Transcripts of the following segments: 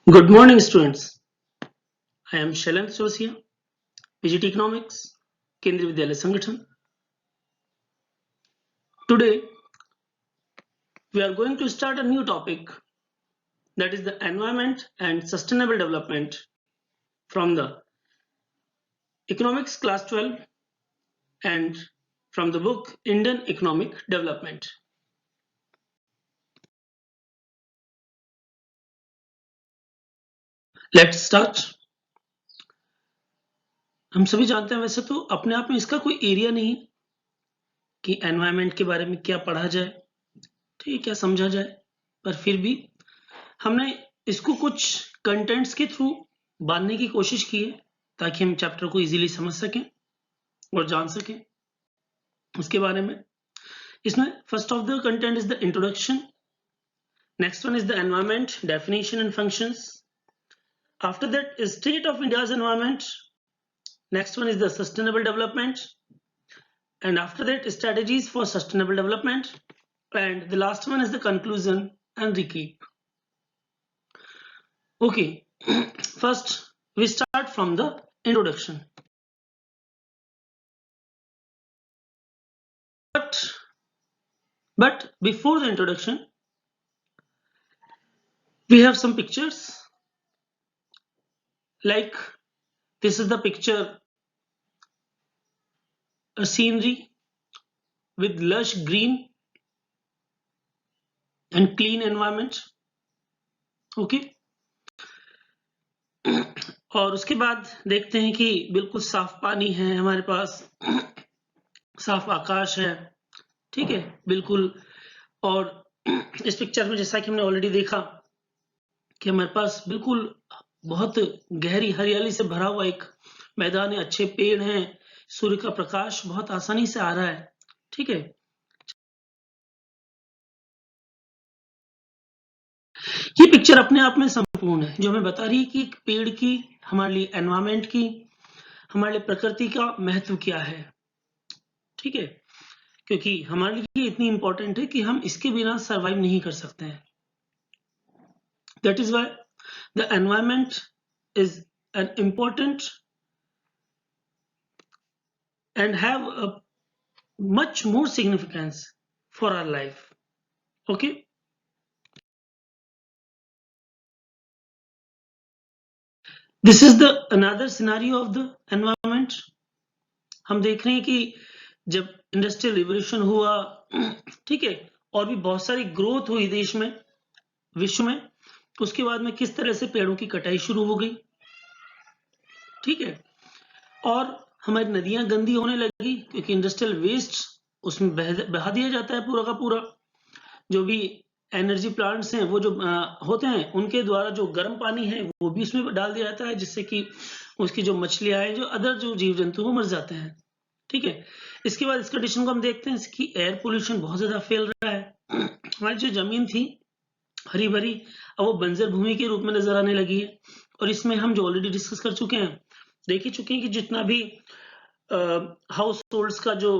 Good morning, students. I am Shailen Sosia, PGT Economics, Kendriya Vidyalaya Sangathan. Today, we are going to start a new topic, that is the environment and sustainable development, from the Economics Class 12 and from the book Indian Economic Development. Let's start. हम सभी जानते हैं वैसे तो अपने आप में इसका कोई एरिया नहीं कि एनवायरनमेंट के बारे में क्या पढ़ा जाए, ठीक है, क्या समझा जाए, पर फिर भी हमने इसको कुछ कंटेंट्स के थ्रू बांधने की कोशिश की है ताकि हम चैप्टर को इजीली समझ सकें और जान सकें उसके बारे में। इसमें first of the content is the introduction, next one is the environment definition and functions, after that is state of India's environment, next one is the sustainable development, and after that strategies for sustainable development, and the last one is the conclusion and recap. Okay, first we start from the introduction. But before the introduction, we have some pictures. Like this is the picture, a scenery with lush green and clean environment. Okay, और उसके बाद देखते हैं कि बिल्कुल साफ पानी है हमारे पास, साफ आकाश है, ठीक है, बिल्कुल। और इस पिक्चर में जैसा कि हमने ऑलरेडी देखा कि हमारे पास बिल्कुल बहुत गहरी हरियाली से भरा हुआ एक मैदान है, अच्छे पेड़ हैं, सूर्य का प्रकाश बहुत आसानी से आ रहा है, ठीक है। ये पिक्चर अपने आप में संपूर्ण है, जो हमें बता रही है कि एक पेड़ की हमारे लिए, एनवायरनमेंट की, हमारे लिए प्रकृति का महत्व क्या है, ठीक है, क्योंकि हमारे लिए इतनी इंपॉर्टेंट है कि हम इसके बिना सरवाइव नहीं कर सकते हैं। That is why the environment is an important and have a much more significance for our life. Okay, this is the another scenario of the environment. हम देख रहे हैं कि जब इंडस्ट्रियल रिवोल्यूशन हुआ, ठीक है, और भी बहुत सारी ग्रोथ हुई देश में, विश्व में, उसके बाद में किस तरह से पेड़ों की कटाई शुरू हो गई, ठीक है, और हमारी नदियां गंदी होने लगी क्योंकि इंडस्ट्रियल वेस्ट उसमें बहा दिया जाता है पूरा का पूरा। जो भी एनर्जी प्लांट्स हैं वो जो होते हैं उनके द्वारा जो गर्म पानी है वो भी उसमें डाल दिया जाता है, जिससे कि उसकी जो मछलियां हैं, जो अदर जो जीव जंतु वो मर जाते हैं, ठीक है। इसके बाद इस कंडीशन को हम देखते हैं, इसकी एयर पोल्यूशन बहुत ज्यादा फैल रहा है। हमारी जो जमीन थी हरी भरी, अब वो बंजर भूमि के रूप में नजर आने लगी है। और इसमें हम जो ऑलरेडी डिस्कस कर चुके हैं, देख ही चुके हैं कि जितना भी हाउस होल्ड्स का जो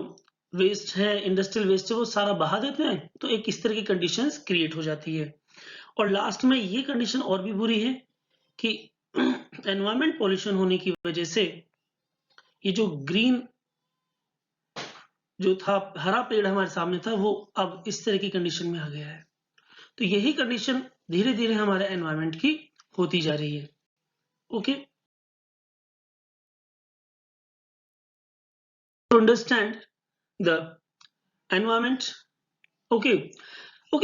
वेस्ट है, इंडस्ट्रियल वेस्ट है, वो सारा बहा देते हैं, तो एक इस तरह की कंडीशंस क्रिएट हो जाती है। और लास्ट में ये कंडीशन और भी बुरी है कि एनवायरमेंट पॉल्यूशन होने की वजह से ये जो ग्रीन जो था, हरा पेड़ हमारे सामने था, वो अब इस तरह की कंडीशन में आ गया है। तो यही कंडीशन धीरे धीरे हमारे एनवायरमेंट की होती जा रही है। Okay, to understand the environment. Okay,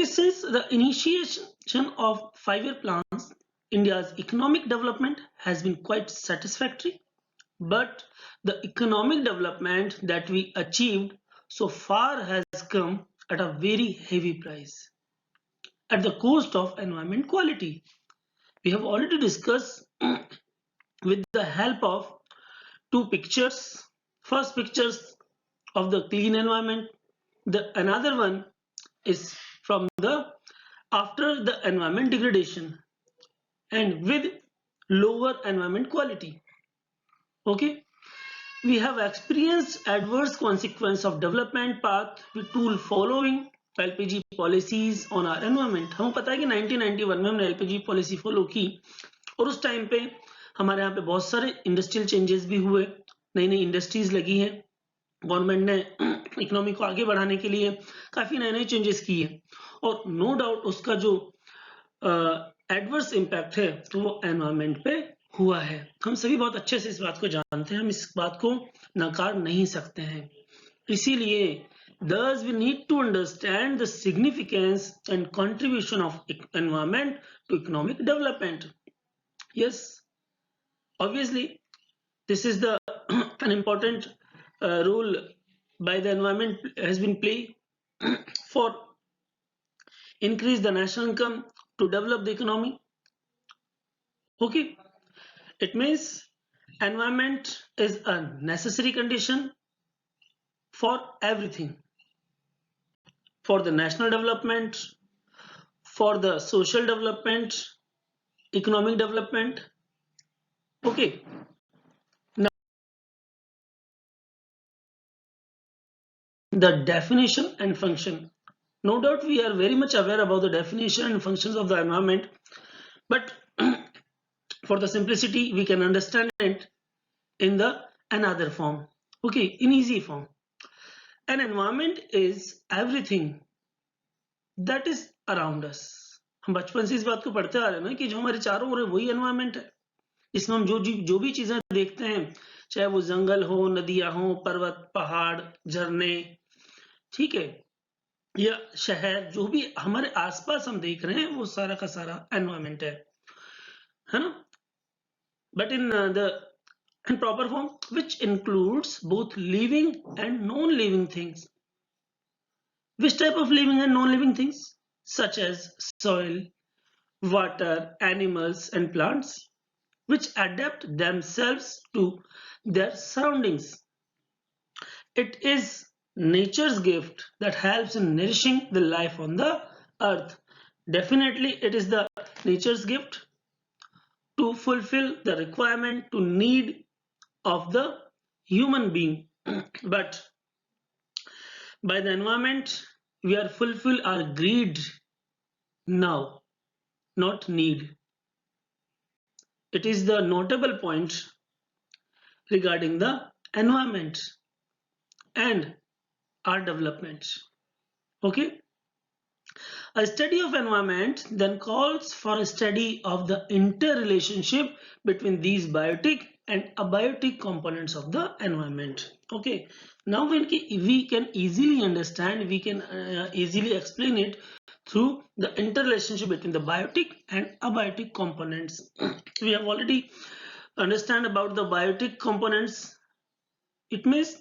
since the initiation of 5-year plans, India's economic development has been quite satisfactory, but the economic development that we achieved so far has come at a very heavy price, at the cost of environment quality. We have already discussed with the help of two pictures. First pictures of the clean environment, another one is from the after the environment degradation and with lower environment quality. Okay, we have experienced adverse consequence of development path with tool following LPG policies on our environment. हमें पता है कि 1991 में हमने LPG policy follow की, और उस time पे हमारे यहाँ पे बहुत सारे इंडस्ट्रियल चेंजेस भी हुए, नई नई इंडस्ट्रीज लगी हैं, गवर्नमेंट ने इकोनॉमी को आगे बढ़ाने के लिए काफी नए नए चेंजेस किए, और नो डाउट उसका जो एडवर्स इम्पैक्ट है तो वो एनवायरमेंट पे हुआ है। हम सभी बहुत अच्छे से इस बात को जानते हैं, हम इस बात को नकार नहीं सकते हैं। इसीलिए thus we need to understand the significance and contribution of environment to economic development. Yes, obviously this is the an important role by the environment has been played for increase the national income to develop the economy. Okay, it means environment is a necessary condition for everything, for the national development, for the social development, economic development. Okay, now the definition and function. No doubt we are very much aware about the definition and functions of the environment, but for the simplicity we can understand it in the another form. Okay, in easy form. An environment is everything that is around us. हम बचपन से इस बात को पढ़ते आ रहे हैं ना कि जो हमारे चारों ओर है वही एनवायरमेंट है, इसमें हम जो भी चीजें देखते हैं, चाहे वो जंगल हो, नदियां हो, पर्वत, पहाड़, झरने, ठीक है, या शहर, जो भी हमारे आसपास हम देख रहे हैं वो सारा का सारा एनवायरमेंट है ना? But in the in proper form, which includes both living and non-living things. Which type of living and non-living things? Such as soil, water, animals and plants, which adapt themselves to their surroundings. It is nature's gift that helps in nourishing the life on the earth. Definitely it is the nature's gift to fulfill the requirement to need of the human being. But by the environment we are fulfill our greed now, not need. It is the notable point regarding the environment and our development. Okay, a study of environment then calls for a study of the interrelationship between these biotic and abiotic components of the environment. Okay, now when we can easily understand, we can easily explain it through the interrelationship between the biotic and abiotic components. We have already understand about the biotic components. It means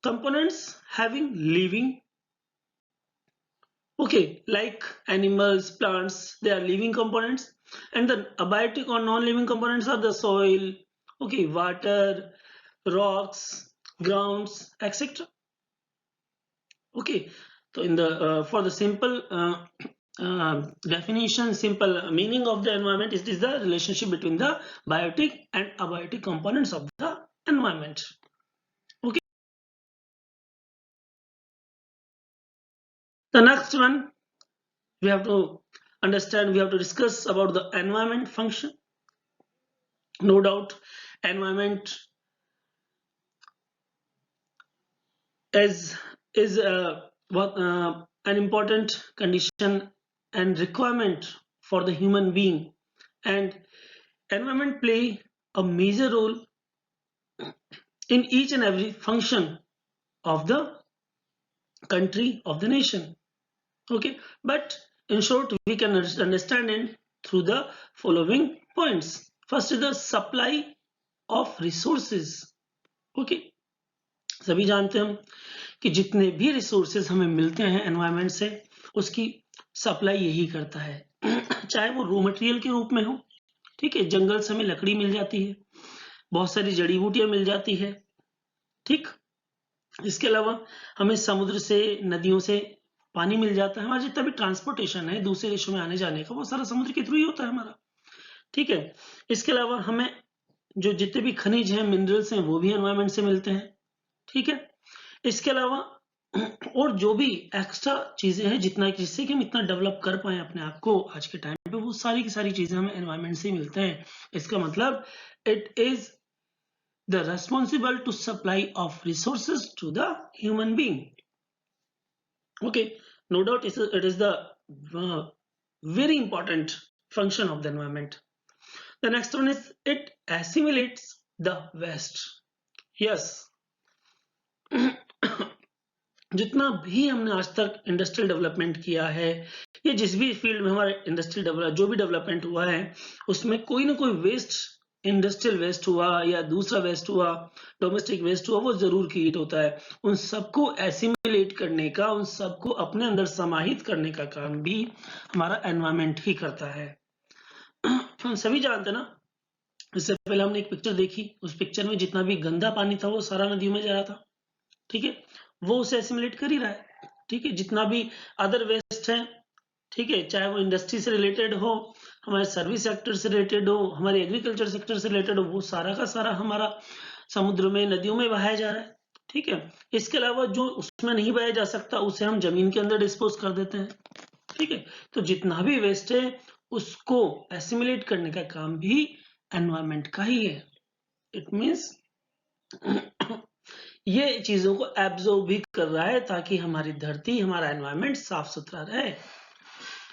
components having living, okay, like animals, plants, they are living components, and the abiotic or non-living components are the soil, okay, water, rocks, grounds, etc. Okay, so in the for the simple definition, simple meaning of the environment, it is the relationship between the biotic and abiotic components of the environment. Okay, the next one we have to understand, we have to discuss about the environment function. No doubt environment is an important condition and requirement for the human being, and environment play a major role in each and every function of the country, of the nation. Okay, but in short we can understand it through the following points. First is the supply of resources. Okay, सभी जानते हैं हम कि जितने भी resources हमें मिलते हैं एनवायरनमेंट से, उसकी सप्लाई यही करता है, चाहे वो रॉ मटेरियल के रूप में हो, ठीक है, जंगल से हमें लकड़ी मिल जाती है, बहुत सारी जड़ी बूटियां मिल जाती है, ठीक, इसके अलावा हमें समुद्र से, नदियों से पानी मिल जाता है, हमारा जितना भी ट्रांसपोर्टेशन है दूसरे देशों में आने जाने का वो सारा समुद्र के थ्रू ही होता है हमारा, ठीक है। इसके अलावा हमें जो जितने भी खनिज हैं, मिनरल्स हैं, वो भी एनवायरनमेंट से मिलते हैं, ठीक है। इसके अलावा और जो भी एक्स्ट्रा चीजें हैं जितना जिससे कि हम इतना डेवलप कर पाए अपने आप को आज के टाइम पे, वो सारी की सारी चीजें हमें एनवायरनमेंट से ही मिलते हैं। इसका मतलब it is the responsible to supply of resources to the human being. Okay, no doubt it is the very important function of the environment. The next one is it assimilates the waste. Yes. जितना भी हमने आज तक industrial development किया है या जिस भी फील्ड में हमारे इंडस्ट्रियल डेवलप जो भी डेवलपमेंट हुआ है उसमें कोई ना कोई वेस्ट, इंडस्ट्रियल वेस्ट हुआ या दूसरा वेस्ट हुआ, डोमेस्टिक वेस्ट हुआ, वो जरूर क्रिएट होता है। उन सबको एसिमिलेट करने का, उन सबको अपने अंदर समाहित करने का काम भी हमारा एनवायरनमेंट ही करता है। हम सभी जानते हैं ना, इससे पहले हमने एक पिक्चर देखी, उस पिक्चर में जितना भी गंदा पानी था वो सारा नदियों में जा रहा था, ठीक है, वो उसे एसिमिलेट कर ही रहा है, ठीक है। जितना भी अदर वेस्ट है, ठीक है, चाहे वो इंडस्ट्री से रिलेटेड हो, हमारे सर्विस सेक्टर से रिलेटेड हो, हमारे एग्रीकल्चर सेक्टर से रिलेटेड हो, वो सारा का सारा हमारा समुद्र में, नदियों में बहाया जा रहा है, ठीक है। इसके अलावा जो उसमें नहीं बहाया जा सकता उसे हम जमीन के अंदर डिस्पोज कर देते हैं, ठीक है। तो जितना भी वेस्ट है उसको एसिमिलेट करने का काम भी एनवायरनमेंट का ही है। इट मीन्स ये चीजों को एब्जॉर्ब भी कर रहा है ताकि हमारी धरती, हमारा एनवायरनमेंट साफ सुथरा रहे।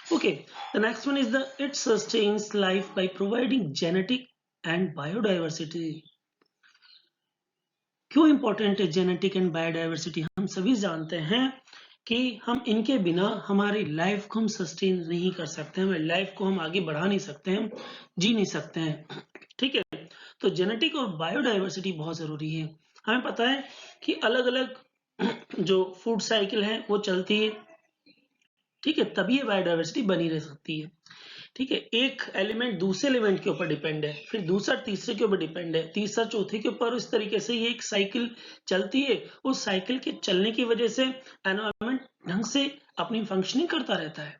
Okay, the next one is it sustains life by providing genetic and biodiversity. क्यों इंपॉर्टेंट है जेनेटिक एंड बायोडाइवर्सिटी? हम सभी जानते हैं कि हम इनके बिना हमारी लाइफ को हम सस्टेन नहीं कर सकते, हमारी लाइफ को हम आगे बढ़ा नहीं सकते, हम जी नहीं सकते हैं, ठीक है। तो जेनेटिक और बायोडाइवर्सिटी बहुत जरूरी है। हमें पता है कि अलग अलग जो फूड साइकिल है वो चलती है, ठीक है, तभी ये बायोडाइवर्सिटी बनी रह सकती है, ठीक है। एक एलिमेंट दूसरे एलिमेंट के ऊपर डिपेंड है, फिर दूसरा तीसरे के ऊपर डिपेंड है, तीसरा चौथे के ऊपर, इस तरीके से ये एक साइकिल चलती है। उस साइकिल के चलने की वजह से एनवायरनमेंट ढंग से अपनी फंक्शनिंग करता रहता है,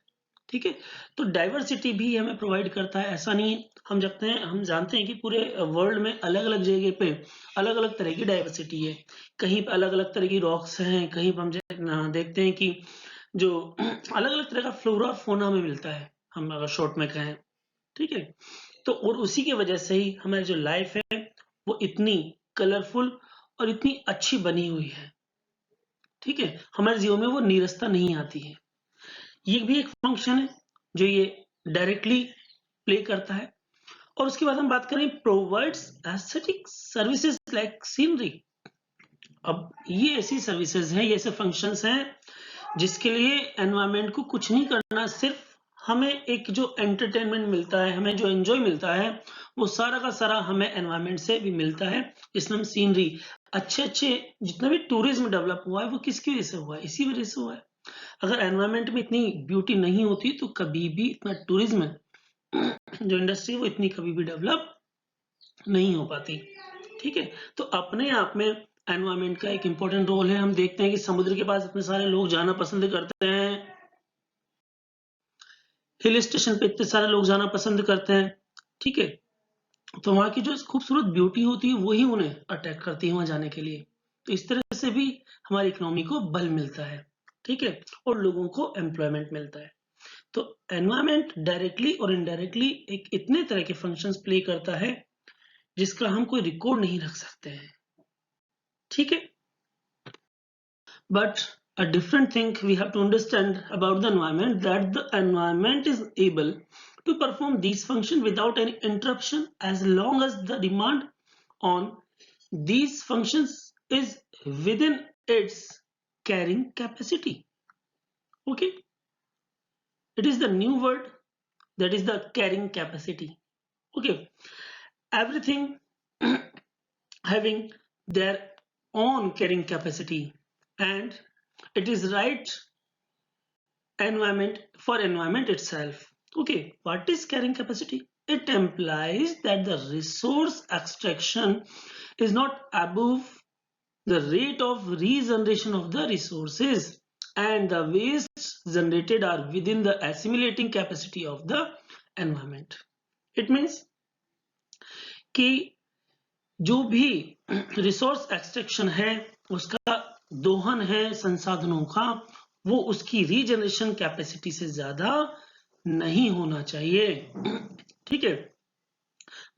ठीक है। तो डाइवर्सिटी भी हमें प्रोवाइड करता है। ऐसा नहीं, हम जानते हैं कि पूरे वर्ल्ड में अलग अलग जगह पे अलग अलग तरह की डाइवर्सिटी है। कहीं पे अलग अलग तरह की रॉक्स हैं, कहीं पे हम देखते हैं कि जो अलग अलग तरह का फ्लोरा फोना में मिलता है, हम अगर शॉर्ट में कहें, ठीक है। तो और उसी की वजह से ही हमारी जो लाइफ है वो इतनी कलरफुल और इतनी अच्छी बनी हुई है, ठीक है। हमारे जीवन में वो नीरसता नहीं आती है। ये भी एक फंक्शन है जो ये डायरेक्टली प्ले करता है। और उसके बाद हम बात करें provides aesthetic services like scenery. अब ये ऐसी सर्विसेज हैं, ये ऐसे फंक्शंस हैं जिसके लिए एनवायरनमेंट को कुछ नहीं करना, सिर्फ हमें एक जो एंटरटेनमेंट मिलता है, हमें जो एंजॉय मिलता है, वो सारा का सारा हमें एनवायरनमेंट से भी मिलता है। जिसमें हम सीनरी, अच्छे अच्छे जितना भी टूरिज्म डेवलप हुआ है वो किसकी वजह से हुआ है? इसी वजह से हुआ है। अगर एनवायरनमेंट में इतनी ब्यूटी नहीं होती तो कभी भी इतना टूरिज्म जो इंडस्ट्री वो इतनी कभी भी डेवलप नहीं हो पाती, ठीक है। तो अपने आप में एनवायरनमेंट का एक इंपॉर्टेंट रोल है। हम देखते हैं कि समुद्र के पास इतने सारे लोग जाना पसंद करते हैं, हिल स्टेशन पे इतने सारे लोग जाना पसंद करते हैं, ठीक है। तो वहां की जो खूबसूरत ब्यूटी होती है वही उन्हें अट्रैक्ट करती है वहां जाने के लिए। तो इस तरह से भी हमारी इकोनॉमी को बल मिलता है, ठीक है, और लोगों को एम्प्लॉयमेंट मिलता है। तो एनवायरनमेंट डायरेक्टली और इनडायरेक्टली एक इतने तरह के फंक्शंस प्ले करता है जिसका हम कोई रिकॉर्ड नहीं रख सकते हैं, ठीक है। But a different thing we have to understand about the environment, that the environment is able to perform these functions without any interruption as long as the demand on these functions is within its carrying capacity. Okay, it is the new word, that is the carrying capacity. Okay, everything having their own carrying capacity, and it is right environment itself. Okay, what is carrying capacity? It implies that the resource extraction is not above the rate of regeneration of the resources, and the wastes generated are within the assimilating capacity of the environment. It means कि जो भी resource extraction है उसका दोहन है संसाधनों का, वो उसकी रीजनरेशन कैपेसिटी से ज्यादा नहीं होना चाहिए। ठीक है,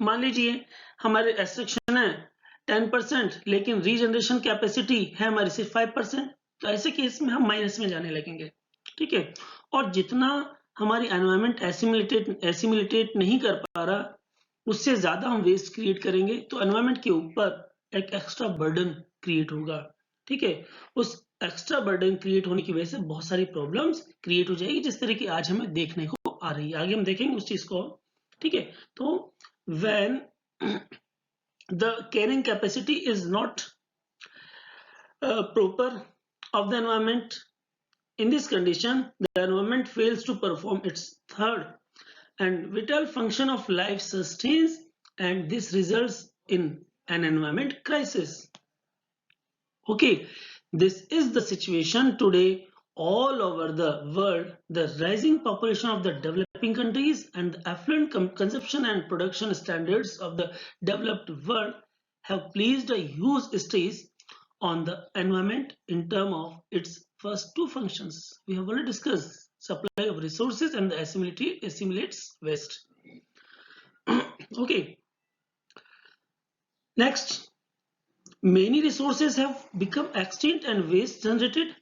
मान लीजिए हमारे एक्सट्रैक्शन है 10%, लेकिन रीजनरेशन कैपेसिटी है हमारी सिर्फ 5%, तो ऐसे केस में हम माइनस में जाने लगेंगे। ठीक है, और जितना हमारी एनवायरमेंट एसिमिलेटेट नहीं कर पा रहा, उससे ज्यादा हम वेस्ट क्रिएट करेंगे, तो एनवायरमेंट के ऊपर एक एक्स्ट्रा बर्डन क्रिएट होगा। ठीक है, उस एक्स्ट्रा बर्डन क्रिएट होने की वजह से बहुत सारी प्रॉब्लम्स क्रिएट हो जाएगी, जिस तरह की आज हमें देखने को आ रही है। आगे हम देखेंगे उस चीज को। ठीक है, तो when the carrying capacity is not proper of the environment, in this condition the environment fails to perform its third and vital function of life sustains, and this results in an environment crisis. Okay, this is the situation today all over the world. The rising population of the developing countries and the affluent consumption and production standards of the developed world have placed a huge stress on the environment in terms of its first two functions. We have already discussed supply of resources and the assimilates waste. Okay, next, many resources have become extinct and waste generated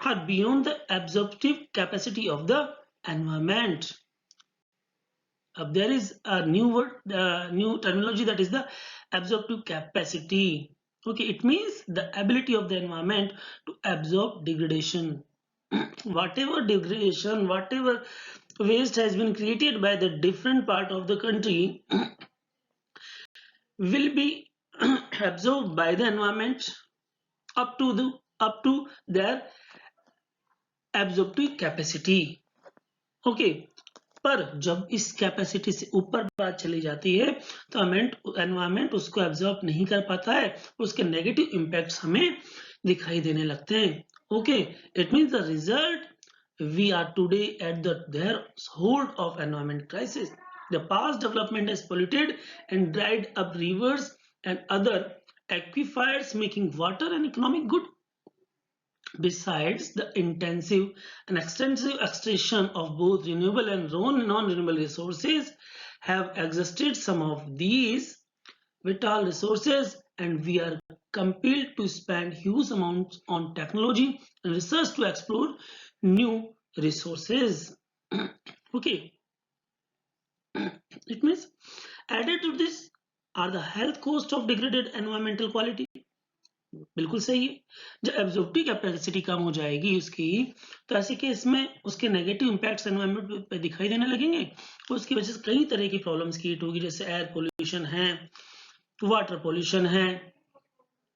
are beyond the absorptive capacity of the environment. There is a new word, new terminology, that is the absorptive capacity. Okay, it means the ability of the environment to absorb degradation. Whatever degradation, whatever waste has been created by the different part of the country will be absorbed by the environment up to their absorptive capacity. Okay, पर जब इस capacity से ऊपर बात चली जाती है तो एनवायरमेंट उसको एब्जॉर्ब नहीं कर पाता है, उसके नेगेटिव इम्पैक्ट्स हमें दिखाई देने लगते हैं. Okay, it means the result we are today at the threshold of environment crisis. The past development has polluted and dried up rivers and other aquifers, making water an economic good. Besides, the intensive and extensive extraction of both renewable and non-renewable resources have exhausted some of these vital resources, and we are compelled to spend huge amounts on technology and research to explore new resources. Okay, it means added to this are the health cost of degraded environmental quality. बिल्कुल सही है, जब absorptive capacity कम हो जाएगी उसकी, तो ऐसे case में उसके नेगेटिव इम्पैक्ट्स एनवायरनमेंट पे दिखाई देने लगेंगे, तो उसकी वजह से कई तरह की प्रॉब्लम्स क्रिएट होगी, जैसे एयर पोल्यूशन है, वाटर पोल्यूशन है,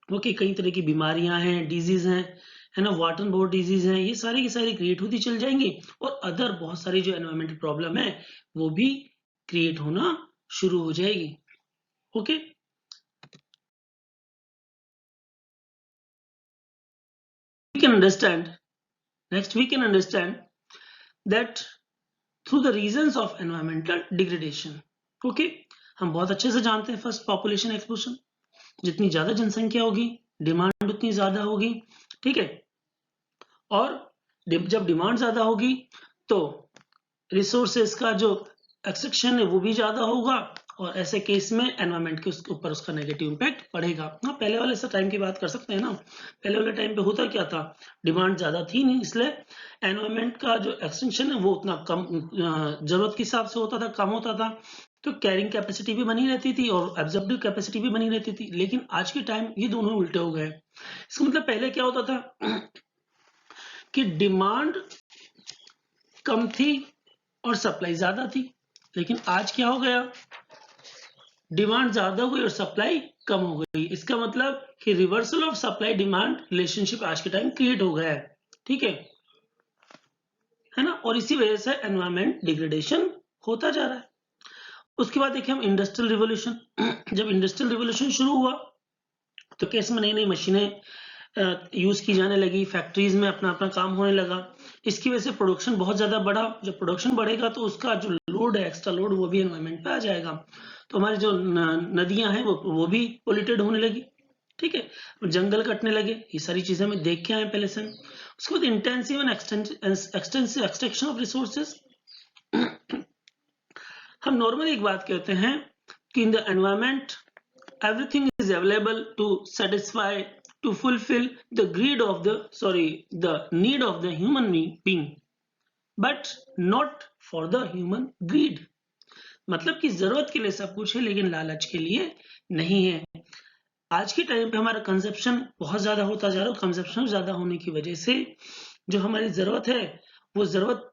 ओके, कई तरह की बीमारियां हैं, डिजीज हैं, है ना, वाटर बोर्ड डिजीज हैं, ये सारी की सारी क्रिएट होती चल जाएंगी, और अदर बहुत सारी जो एनवायरमेंटल प्रॉब्लम है वो भी क्रिएट होना शुरू हो जाएगी. Okay, we can understand that through the reasons of environmental degradation. Okay, हम बहुत अच्छे से जानते हैं फर्स्ट पॉपुलेशन एक्सप्लोजन. जितनी ज्यादा जनसंख्या होगी डिमांड उतनी ज्यादा होगी. ठीक है, और जब डिमांड ज्यादा होगी तो रिसोर्सेस का जो एक्सट्रैक्शन है वो भी ज्यादा होगा, और ऐसे केस में एनवायरमेंट के ऊपर उसका नेगेटिव इम्पैक्ट पड़ेगा. हाँ, पहले वाले से टाइम की बात कर सकते हैं ना. पहले वाले टाइम पे होता क्या था, डिमांड ज्यादा थी नहीं, इसलिए एनवायरमेंट का जो एक्सटेंशन है वो उतना कम जरूरत के हिसाब से होता था, कम होता था, तो कैरिंग कैपेसिटी भी बनी रहती थी और एब्जॉर्प्टिव कैपेसिटी भी बनी रहती थी. लेकिन आज के टाइम ये दोनों उल्टे हो गए. इसका मतलब पहले क्या होता था कि डिमांड कम थी और सप्लाई ज्यादा थी, लेकिन आज क्या हो गया, डिमांड ज्यादा हुई और सप्लाई कम हो गई. इसका मतलब कि reversal of supply demand relationship आज के टाइम क्रिएट हो गया है. ठीक है ना, और इसी वजह से एनवायरमेंट डिग्रेडेशन होता जा रहा है. उसके बाद देखिए हम इंडस्ट्रियल रिवोल्यूशन. जब इंडस्ट्रियल रिवोल्यूशन शुरू हुआ तो कैसे में नई नई मशीनें यूज की जाने लगी, फैक्ट्रीज में अपना अपना काम होने लगा. इसकी वजह से प्रोडक्शन बहुत ज्यादा बढ़ा. जब प्रोडक्शन बढ़ेगा तो उसका जो लोड है, एक्स्ट्रा लोड, वो भी एनवायरमेंट पे आ जाएगा. तो हमारी जो नदियां हैं वो भी पोल्यूटेड होने लगी. ठीक है, जंगल कटने लगे, ये सारी चीजें हमें देख के आए पहले से। उसके बाद intensive and extensive extraction of resources. हम नॉर्मली एक बात कहते हैं कि in the environment everything is available to satisfy, to fulfill the greed of the need of the human being, but not for the human greed. मतलब कि जरूरत के लिए सब कुछ है लेकिन लालच के लिए नहीं है। आज के टाइम पे हमारा कंजप्शन बहुत ज्यादा होता जा रहा है, कंजप्शन ज्यादा होने की वजह से जो हमारी जरूरत है वो जरूरत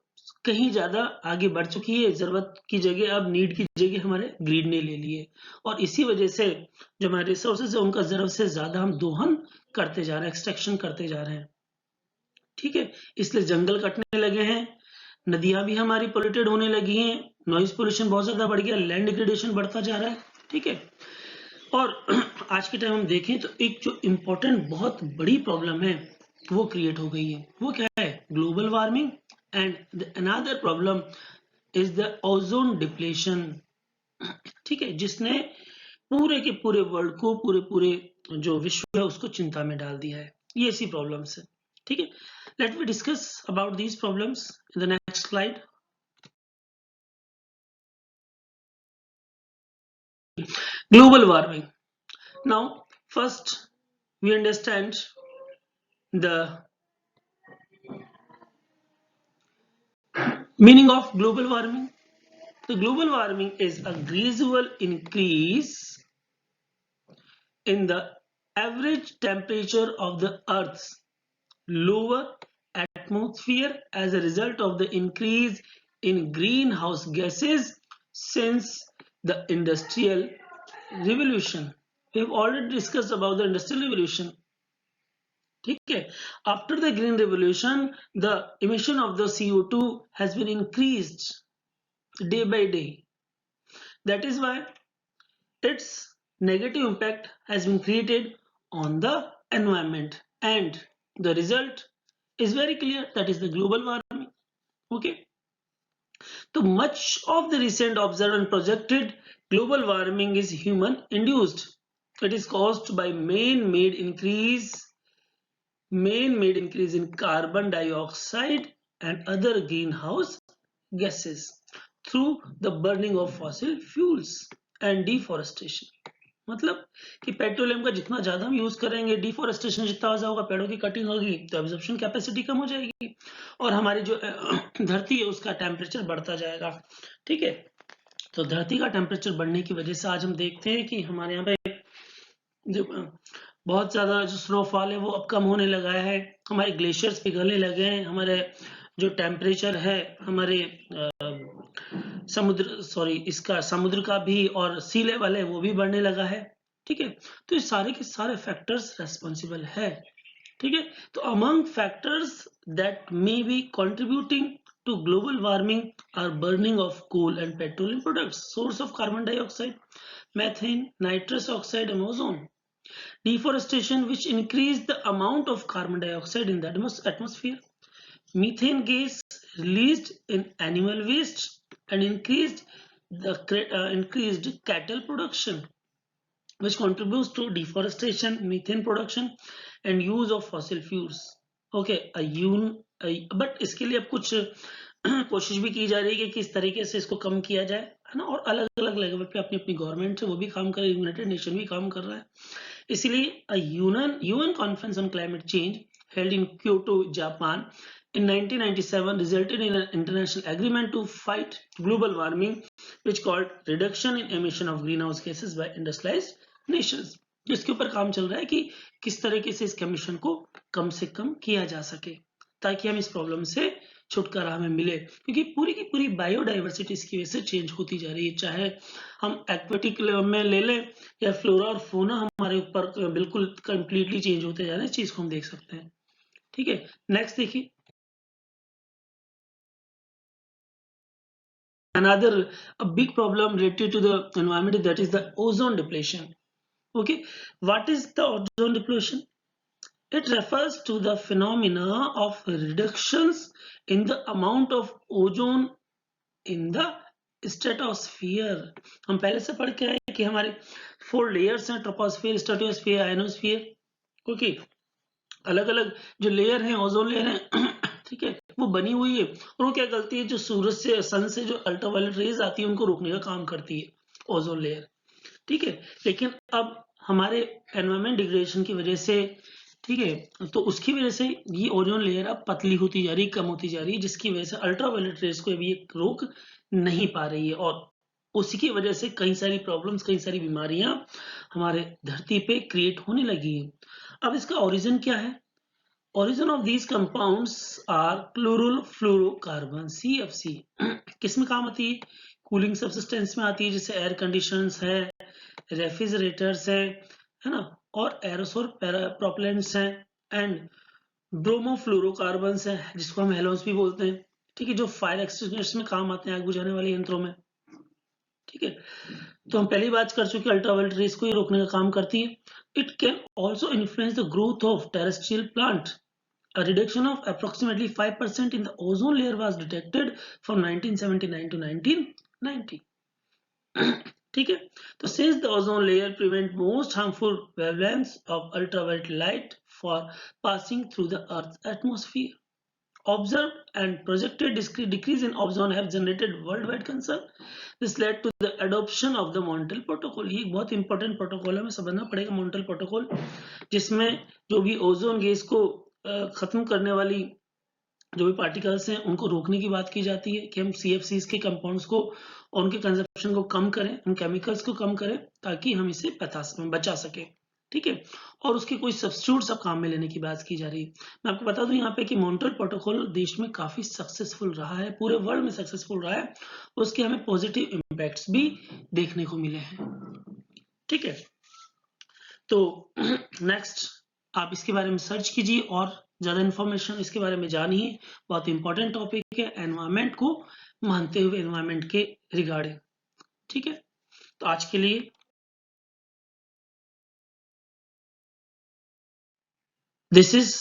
कहीं ज्यादा आगे बढ़ चुकी है। जरूरत की जगह अब नीड की जगह हमारे ग्रीड ने ले ली है, और इसी वजह से जो हमारे रिसोर्सेज है उनका जरूरत से ज्यादा हम दोहन करते जा रहे हैं, एक्सट्रैक्शन करते जा रहे हैं। ठीक है, इसलिए जंगल कटने लगे हैं, नदियां भी हमारी पोल्यूटेड होने लगी हैं, नॉइज पोल्यूशन बहुत ज्यादा बढ़ गया, लैंड डिग्रेडेशन बढ़ता जा रहा है। ठीक है, और आज के टाइम हम देखें तो एक जो इम्पोर्टेंट बहुत बड़ी प्रॉब्लम है वो क्रिएट हो गई है। वो क्या है? Global warming and another problem is the ozone depletion. ठीक है, जिसने पूरे के पूरे वर्ल्ड को, पूरे जो विश्व है उसको चिंता में डाल दिया है। ये ऐसी प्रॉब्लम्स है। ठीक है, let me discuss about these problems in the next slide. Global warming. Now, first we understand the meaning of global warming. The global warming is a gradual increase in the average temperature of the Earth's lower atmosphere as a result of the increase in greenhouse gases since the Industrial Revolution. We have already discussed about the Industrial Revolution. ठीक है, after the green revolution the emission of the CO2 has been increased day by day. That is why its negative impact has been created on the environment, and the result is very clear, that is the global warming. Okay, so much of the recent observed and projected global warming is human induced. It is caused by man-made increase in carbon dioxide and other greenhouse gases through the burning of fossil fuels and deforestation. मतलब कि petroleum का जितना ज्यादा हम use करेंगे, deforestation जितना ज्यादा होगा, पेड़ों की कटिंग होगी तो एब्जॉर्प्शन कैपेसिटी कम हो जाएगी और हमारी जो धरती है उसका टेम्परेचर बढ़ता जाएगा। ठीक है, तो धरती का टेम्परेचर बढ़ने की वजह से आज हम देखते हैं कि हमारे यहाँ पे जो बहुत ज्यादा जो स्नोफॉल है वो अब कम होने लगा है, हमारे ग्लेशियर्स पिघलने लगे हैं, हमारे जो टेम्परेचर है हमारे समुद्र का भी और सी लेवल है वो भी बढ़ने लगा है। ठीक है, तो ये सारे के सारे फैक्टर्स रेस्पॉन्सिबल है। ठीक है, तो among factors that may be contributing to global warming are burning of coal and petroleum products, source of carbon dioxide, methane, nitrous oxide and ozone. Deforestation, which increased the amount of carbon dioxide in the atmosphere. Methane gas released in animal waste and increased cattle production, which contributes to deforestation, methane production and use of fossil fuels. Okay, but इसके लिए अब कुछ कोशिश भी की जा रही है कि किस तरीके से इसको कम किया जाए, है ना, और अलग अलग लेवल पे अपनी अपनी गवर्नमेंट है वो भी काम कर रही है, यूनाइटेड नेशन भी काम कर रहा है। इसीलिए UN Conference on Climate Change held in Kyoto, Japan in 1997 resulted in an international agreement to fight global warming, which called reduction in emission of greenhouse gases by industrialized nations. जिसके ऊपर काम चल रहा है कि किस तरीके से इस एमिशन को कम से कम किया जा सके ताकि हम इस प्रॉब्लम से छुटकारा हमें मिले, क्योंकि पूरी की पूरी बायोडाइवर्सिटी इसकी वजह से चेंज होती जा रही है। चाहे हम एक्वेटिक में ले लें या फ्लोरा और फोना हमारे ऊपर बिल्कुल कंप्लीटली चेंज होते जा रहे हैं, इस चीज को हम देख सकते हैं। ठीक है, नेक्स्ट देखिए, another a big problem related to the environment, that is the ozone depletion. Okay, what is the ozone depletion? It refers to the phenomena of reductions in the amount of ozone in the stratosphere, हम पहले से पढ़ के आए कि हमारे 4 layers हैं, troposphere, stratosphere, ionosphere. Okay, अलग अलग जो लेयर है, ओजोन लेयर है ठीक है, वो बनी हुई है और वो क्या करती है, जो सूरज से, सन से जो अल्ट्रावायलेट रेज आती है उनको रोकने का काम करती है ओजोन लेयर। ठीक है, लेकिन अब हमारे एनवायरमेंट डिग्रेडेशन की वजह से, ठीक है, तो उसकी वजह से ये ओजोन लेयर अब पतली होती जा रही, कम होती जा रही है, जिसकी वजह से अल्ट्रावायलेट रेज को अभी रोक नहीं पा रही है और उसी की वजह से कई सारी प्रॉब्लम्स, कई सारी बीमारियां हमारे धरती पे क्रिएट होने लगी है। अब इसका ओरिजिन क्या है? Origin of these compounds are chlorofluorocarbon CFC। किस में काम आती है? कूलिंग सब्सटेंस में आती है, जैसे एयर कंडीशनर्स है, रेफ्रिजरेटर्स है ना, और एरोसोल प्रोपेलेंट्स हैं, एंड ब्रोमोफ्लोरोकार्बन्स है, जिसको हम हेलोन्स भी बोलते हैं। ठीक है, जो फायर एक्सटिंग्विशर्स में काम आते हैं, आग बुझाने वाले यंत्रों में। ठीक है, तो हम पहली बात कर चुके, अल्ट्रावायलेट रेस को ये रोकने का काम करती है। It can also influence the growth of terrestrial plant. A reduction of approximately 5% in the ozone layer was detected from 1979 to 1990. ठीक है, तो since the ozone layer prevent most harmful wavelengths of ultraviolet light for passing through the Earth's atmosphere, observed and projected decrease in ozone have generated worldwide concern. This led to the adoption of the Montreal Protocol. ये एक बहुत important protocol है, हमें समझना पड़ेगा Montreal protocol, जिसमें जो भी ओजोन गैस को खत्म करने वाली जो भी पार्टिकल्स हैं उनको रोकने की बात की जाती है कि हम CFCs के कंपाउंड्स को और उनके कंजप्शन को कम करें, उन केमिकल्स को कम करें, ताकि हम इसे बचा सके। ठीक है, और उसके कोई सब्स्टिट्यूट्स अब काम में लेने की बात की जा रही है। मैं आपको बता दूं यहाँ पे कि मॉन्ट्रियल प्रोटोकॉल देश में काफी सक्सेसफुल रहा है, पूरे वर्ल्ड में सक्सेसफुल रहा है, उसके हमें पॉजिटिव इम्पैक्ट्स भी देखने को मिले हैं। ठीक है, तो नेक्स्ट आप इसके बारे में सर्च कीजिए और ज्यादा इंफॉर्मेशन इसके बारे में जानिए। बहुत इंपॉर्टेंट टॉपिक है, एनवायरमेंट को मानते हुए, एनवायरमेंट के रिगार्डिंग। ठीक है, तो आज के लिए this is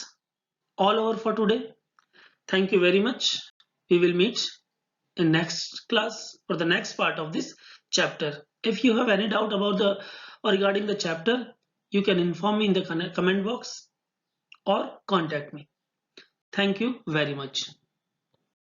all over for today. Thank you very much. We will meet in next class for the next part of this chapter. If you have any doubt about the or regarding the chapter, you can inform me in the comment box or contact me. Thank you very much.